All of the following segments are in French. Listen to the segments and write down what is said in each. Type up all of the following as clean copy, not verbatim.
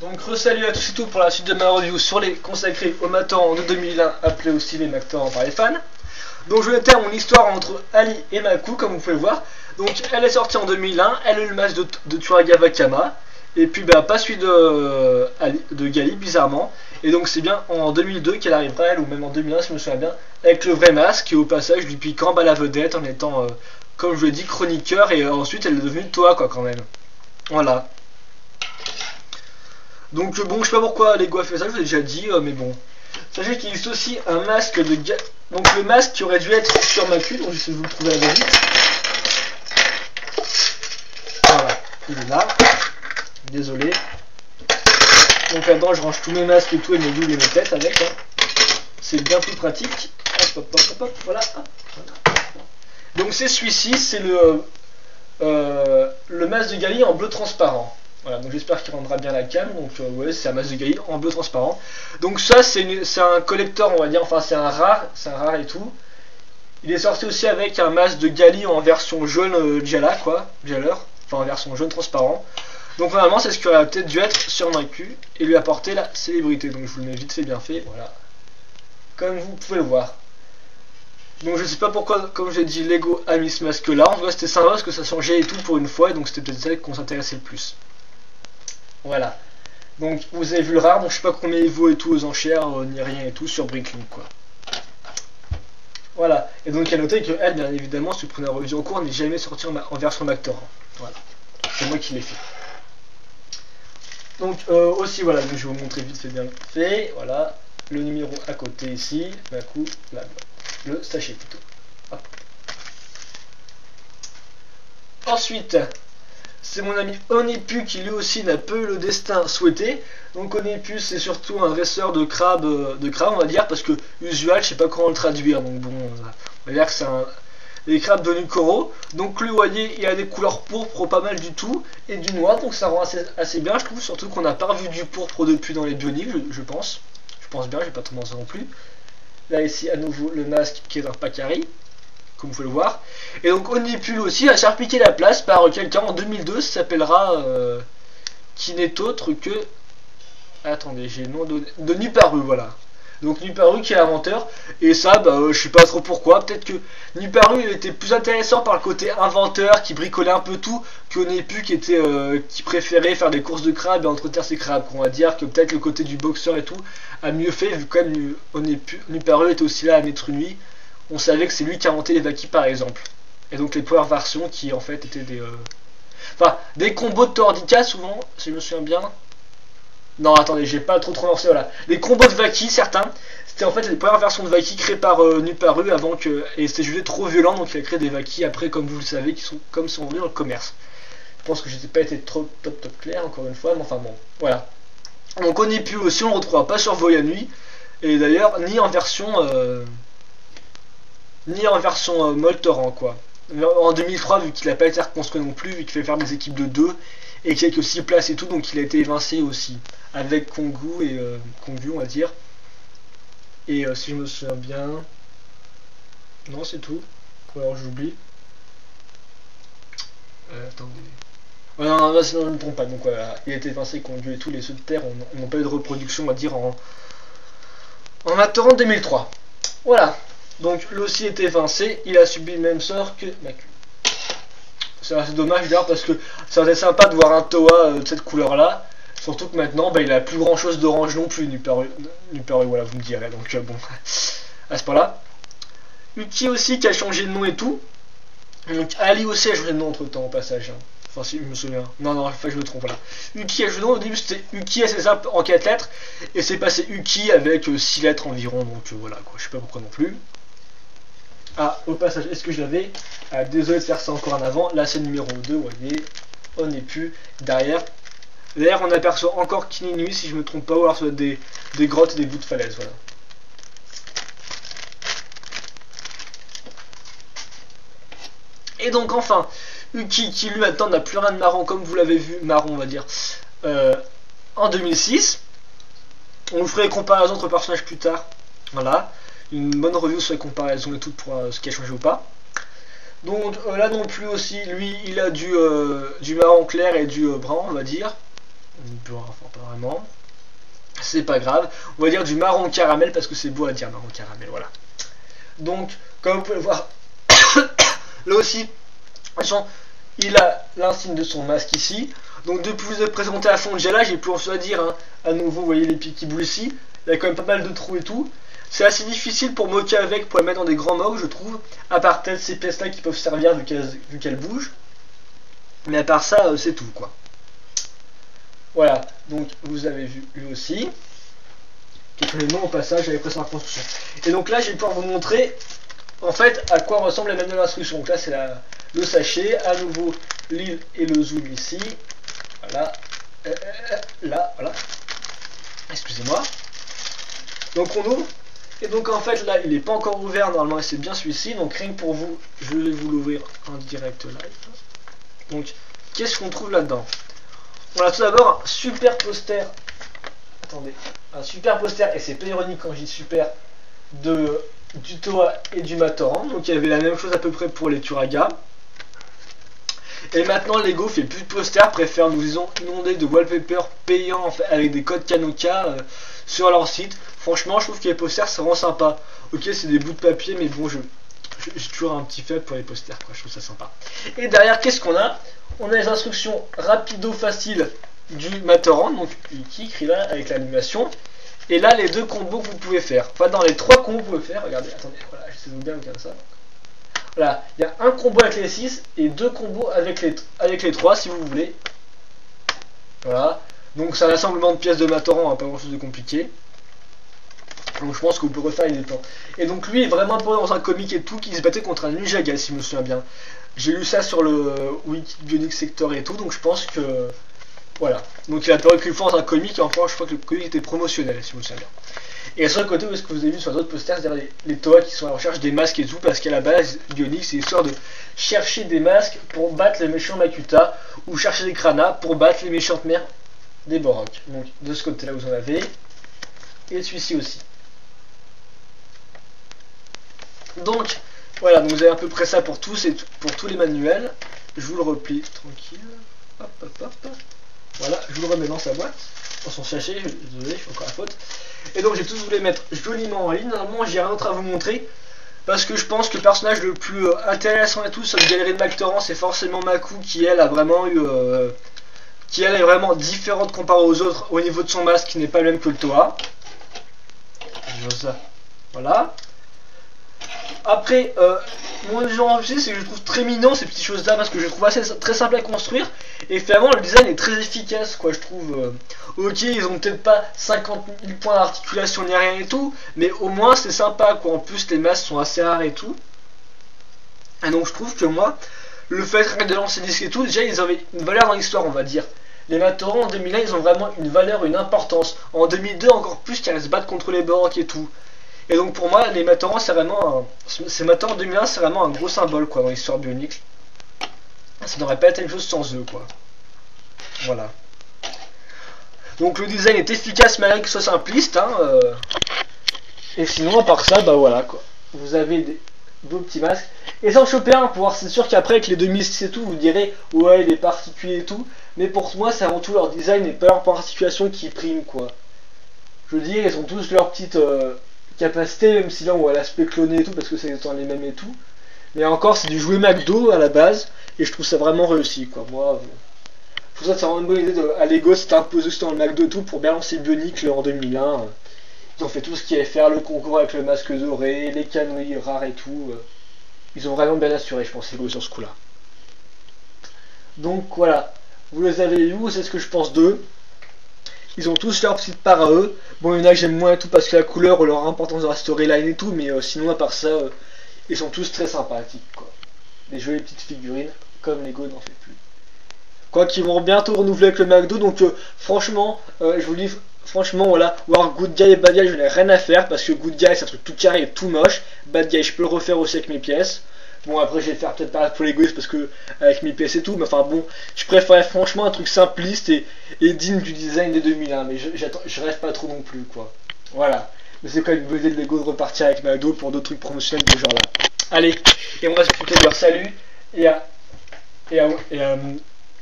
Donc salut à tous et tout pour la suite de ma review sur les consacrés au Matan de 2001, appelé aussi les Mactans par les fans. Donc je vais faire mon histoire entre Ali et Maku, comme vous pouvez le voir. Donc elle est sortie en 2001, elle a eu le match de Turaga Kama, et puis bah pas celui de Gali bizarrement. Et donc c'est bien en 2002 qu'elle arrivera, elle, ou même en 2001 si je me souviens bien, avec le vrai masque, et au passage lui piquant la vedette en étant, comme je l'ai dit, chroniqueur, et ensuite elle est devenue Toa quoi quand même. Voilà. Donc bon, je sais pas pourquoi Lego a fait ça, je vous ai déjà dit, mais bon. Sachez qu'il existe aussi un masque de donc le masque qui aurait dû être sur Maku, donc j'essaie de vous le trouver à la vite. Voilà, il est là. Désolé. Donc là-dedans je range tous mes masques et tout, et mes doubles et mes têtes avec. Hein. C'est bien plus pratique. Hop, hop, hop, hop, hop, voilà. Donc c'est celui-ci, c'est le masque de Gali en bleu transparent. Voilà, donc j'espère qu'il rendra bien la cam. Donc ouais, c'est un masque de Gali en bleu transparent. Donc ça c'est un collector, on va dire, enfin c'est un rare et tout. Il est sorti aussi avec un masque de Gali en version jaune Jala quoi, Jaller, enfin en version jaune transparent. Donc normalement c'est ce qui aurait peut-être dû être sur Maku et lui apporter la célébrité. Donc je vous le mets vite fait bien fait, voilà. Comme vous pouvez le voir. Donc je sais pas pourquoi, comme j'ai dit, Lego a mis ce masque là. En tout cas c'était sympa parce que ça changeait et tout pour une fois, et donc c'était peut-être celle qu'on s'intéressait le plus. Voilà. Donc vous avez vu le rare, donc je sais pas combien il vaut et tout aux enchères, ni rien et tout sur Bricklink quoi. Voilà. Et donc à noter que elle, bien évidemment, si vous prenez la review en cours, n'est jamais sorti en version Mactor. Voilà. C'est moi qui l'ai fait. Donc aussi voilà, donc je vais vous montrer vite fait bien fait. Voilà. Le numéro à côté ici, Maku, là, le sachet plutôt. Hop. Ensuite, c'est mon ami Onipu qui lui aussi n'a pas eu le destin souhaité. Donc Onipu c'est surtout un dresseur de crabe on va dire, parce que usual je sais pas comment le traduire, donc bon on va dire que c'est les crabes de Nukoro. Donc lui vous voyez il a des couleurs pourpres pas mal du tout et du noir, donc ça rend assez bien je trouve, surtout qu'on n'a pas revu du pourpre depuis dans les bioniques je pense bien, j'ai pas tendance non plus. Là ici à nouveau le masque qui est un Pakari, comme vous pouvez le voir. Et donc Onipu aussi a charpiqué la place par quelqu'un en 2002, ça s'appellera qui n'est autre que, attendez j'ai le nom de Nuparu, voilà. Donc Nuparu qui est l'inventeur, et ça bah, je sais pas trop pourquoi, peut-être que Nuparu était plus intéressant par le côté inventeur qui bricolait un peu tout, que Onipu qui préférait faire des courses de crabes et entretenir ses crabes. On va dire que peut-être le côté du boxeur et tout a mieux fait, vu que quand même Nuparu était aussi là à mettre une nuit. On savait que c'est lui qui a inventé les Vaki par exemple. Et donc les power versions qui en fait étaient des des combos de Tordika souvent, si je me souviens bien. Non attendez, j'ai pas trop lancé, voilà. Les combos de Vaki, certains, c'était en fait les premières versions de Vaki créées par Nuparu avant que. Et c'était jugé trop violent, donc il a créé des Vaki après, comme vous le savez, qui sont comme sont venus dans le commerce. Je pense que j'ai pas été trop top clair encore une fois, mais enfin bon, voilà. Donc Onipu aussi on le retrouvera pas sur Voyanui, et d'ailleurs ni en version Moltoran quoi. En 2003, vu qu'il n'a pas été reconstruit non plus, vu qu'il fait faire des équipes de 2 et qu'il y a que 6 places et tout, donc il a été évincé aussi avec Kongu et Kongu on va dire. Et si je me souviens bien, non c'est tout. Ou alors j'oublie. Attendez. Ouais, non, sinon je ne me trompe pas. Donc voilà, il a été évincé Kongu et tout. Les ceux de terre n'ont pas eu de reproduction, on va dire en attendant 2003. Voilà. Donc lui aussi était évincé, il a subi le même sort que Maku. C'est assez dommage d'ailleurs parce que ça aurait été sympa de voir un Toa de cette couleur là. Surtout que maintenant bah, il a plus grand chose d'orange non plus, Nuparu, voilà vous me direz. Donc bon, à ce point là. Uki aussi qui a changé de nom et tout. Donc Ali aussi a changé de nom entre temps au passage. Hein. Enfin si je me souviens. Non, enfin je me trompe, voilà. Uki a changé de nom, au début c'était Uki assez simple en 4 lettres. Et c'est passé Uki avec 6 lettres environ. Donc voilà quoi, je sais pas pourquoi non plus. Ah, au passage, est-ce que je l'avais? Désolé de faire ça encore en avant. Là, c'est le numéro 2, vous voyez. On n'est plus derrière. Derrière, on aperçoit encore Kininui, si je me trompe pas, ou alors ça doit être des grottes et des bouts de falaise, voilà. Et donc, enfin, Uki, qui lui maintenant n'a plus rien de marrant, comme vous l'avez vu, marron, on va dire, en 2006. On vous ferait les comparaisons entre personnages plus tard. Voilà. Une bonne review sur les comparaisons et tout pour ce qui a changé ou pas. Donc là non plus aussi, lui il a du marron clair et du brun on va dire. On peut, enfin pas vraiment. C'est pas grave. On va dire du marron caramel parce que c'est beau à dire marron caramel, voilà. Donc, comme vous pouvez le voir, là aussi, il a l'insigne de son masque ici. Donc depuis que je vous ai présenté à fond déjà là, j'ai plus en chose à dire, hein. À nouveau, vous voyez les pieds qui bougent ici. Il y a quand même pas mal de trous et tout. C'est assez difficile pour moquer avec, pour les mettre dans des grands moques, je trouve. À part peut-être ces pièces là qui peuvent servir vu qu'elles bougent. Mais à part ça, c'est tout quoi. Voilà, donc vous avez vu lui aussi. Les noms au passage, j'avais pris ça en construction. Et donc là, je vais pouvoir vous montrer en fait à quoi ressemble la manuel d'instruction. Donc là, c'est le sachet. À nouveau, l'île et le zoom ici. Voilà. Là, voilà. Excusez-moi. Donc on ouvre. Et donc en fait, là, il n'est pas encore ouvert. Normalement, c'est bien celui-ci. Donc rien que pour vous, je vais vous l'ouvrir en direct live. Donc, qu'est-ce qu'on trouve là-dedans? On a tout d'abord un super poster. Attendez, un super poster, et c'est pas ironique quand je dis super, du Toa et du Matoran. Donc il y avait la même chose à peu près pour les Turaga. Et maintenant Lego fait plus de posters, préfère nous inonder de wallpaper payants en fait, avec des codes Kanoka sur leur site. Franchement je trouve que les posters c'est vraiment sympa. Ok, c'est des bouts de papier mais bon j'ai toujours un petit faible pour les posters quoi, je trouve ça sympa. Et derrière qu'est-ce qu'on a? On a les instructions rapido faciles du Matoran, donc qui écrit là avec l'animation. Et là les deux combos que vous pouvez faire. Enfin dans les trois combos que vous pouvez faire, regardez, attendez, voilà, j'essaie de vous bien regarder ça. Voilà, il y a un combo avec les 6 et deux combos avec les 3 si vous voulez. Voilà, donc c'est un assemblement de pièces de Matoran, hein, pas grand chose de compliqué. Donc je pense que vous pouvez refaire les plans. Et donc lui est vraiment apparu dans un comic et tout, qui se battait contre un Ninjaga si je me souviens bien. J'ai lu ça sur le Wiki Bionic Sector et tout, donc je pense que... Voilà, donc il a apparu qu'une fois dans un comic, et enfin je crois que le comic était promotionnel si je me souviens bien. Et sur le côté, où est-ce que vous avez vu sur d'autres posters, c'est-à-dire les Toa qui sont à la recherche des masques et tout, parce qu'à la base, Bionic c'est histoire de chercher des masques pour battre les méchants Makuta, ou chercher des Krana pour battre les méchantes mères des Borok. Donc de ce côté-là vous en avez, et celui-ci aussi. Donc voilà, donc vous avez à peu près ça pour tous les manuels. Je vous le replie tranquille. Hop hop hop. Voilà, je vous le remets dans sa boîte, dans son sachet, désolé, je fais encore la faute. Et donc j'ai tous voulu les mettre joliment en ligne. Normalement j'ai rien d'autre à vous montrer, parce que je pense que le personnage le plus intéressant et tout sur la galerie de Matoran, c'est forcément Maku, qui elle a vraiment eu... qui elle est vraiment différente comparée aux autres au niveau de son masque, qui n'est pas le même que le Toa. Je vois ça. Voilà. Après, mon genre aussi, c'est que je trouve très mignon ces petites choses là, parce que je trouve très simple à construire, et finalement le design est très efficace quoi, je trouve. Ok, ils ont peut-être pas 50 000 points d'articulation ni rien et tout, mais au moins c'est sympa quoi. En plus les masques sont assez rares et tout, et donc je trouve que moi le fait de lancer des disques et tout, déjà ils avaient une valeur dans l'histoire, on va dire. Les Matoran en 2001 ils ont vraiment une valeur, une importance. En 2002 encore plus, car ils se battent contre les Borok et tout. Et donc pour moi, les Matoran, c'est vraiment ces Matoran 2001, c'est vraiment un gros symbole quoi dans l'histoire Bionic. Ça n'aurait pas été une chose sans eux quoi. Voilà. Donc le design est efficace malgré que ce soit simpliste. Hein, Et sinon, à part ça, bah voilà quoi. Vous avez des beaux petits masques. Et sans choper un pour voir, c'est sûr qu'après avec les 2006 et tout, vous direz ouais il est particulier et tout. Mais pour moi, c'est avant tout leur design et pas leur particulation qui prime quoi. Je veux dire, ils ont tous leur petite capacité, même si là on voit l'aspect cloné et tout, parce que c'est les mêmes et tout. Mais encore, c'est du jouet McDo à la base, et je trouve ça vraiment réussi quoi. Moi, je trouve ça c'est vraiment une bonne idée à Lego, c'était imposé dans le McDo et tout pour bien lancer Bionic en 2001. Ils ont fait tout ce qu'il y avait à faire, le concours avec le masque doré, les canneries rares et tout. Ils ont vraiment bien assuré, je pense, Lego sur ce coup-là. Donc voilà, vous les avez vus, c'est ce que je pense d'eux. Ils ont tous leur petite part à eux. Bon, il y en a que j'aime moins et tout parce que la couleur ou leur importance dans la storyline et tout, mais sinon à part ça, ils sont tous très sympathiques quoi. Des jolies petites figurines, comme Lego n'en fait plus. Quoi qu'ils vont bientôt renouveler avec le McDo, donc franchement, je vous dis, franchement voilà, voir Good Guy et Bad Guy, je n'ai rien à faire parce que Good Guy c'est un truc tout carré et tout moche. Bad Guy je peux le refaire aussi avec mes pièces. Bon après je vais le faire peut-être pas pour les gosses parce que avec mes pièces et tout, mais enfin bon, je préférais franchement un truc simpliste et digne du design des 2001, mais je rêve pas trop non plus quoi. Voilà, mais c'est quand même une bonne idée de Lego de repartir avec McDo pour d'autres trucs promotionnels de ce genre là. Allez, et moi c'est plutôt dire salut et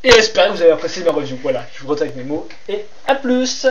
Et j'espère que vous avez apprécié ma review. Voilà, je vous retrouve avec mes mots. Et à plus!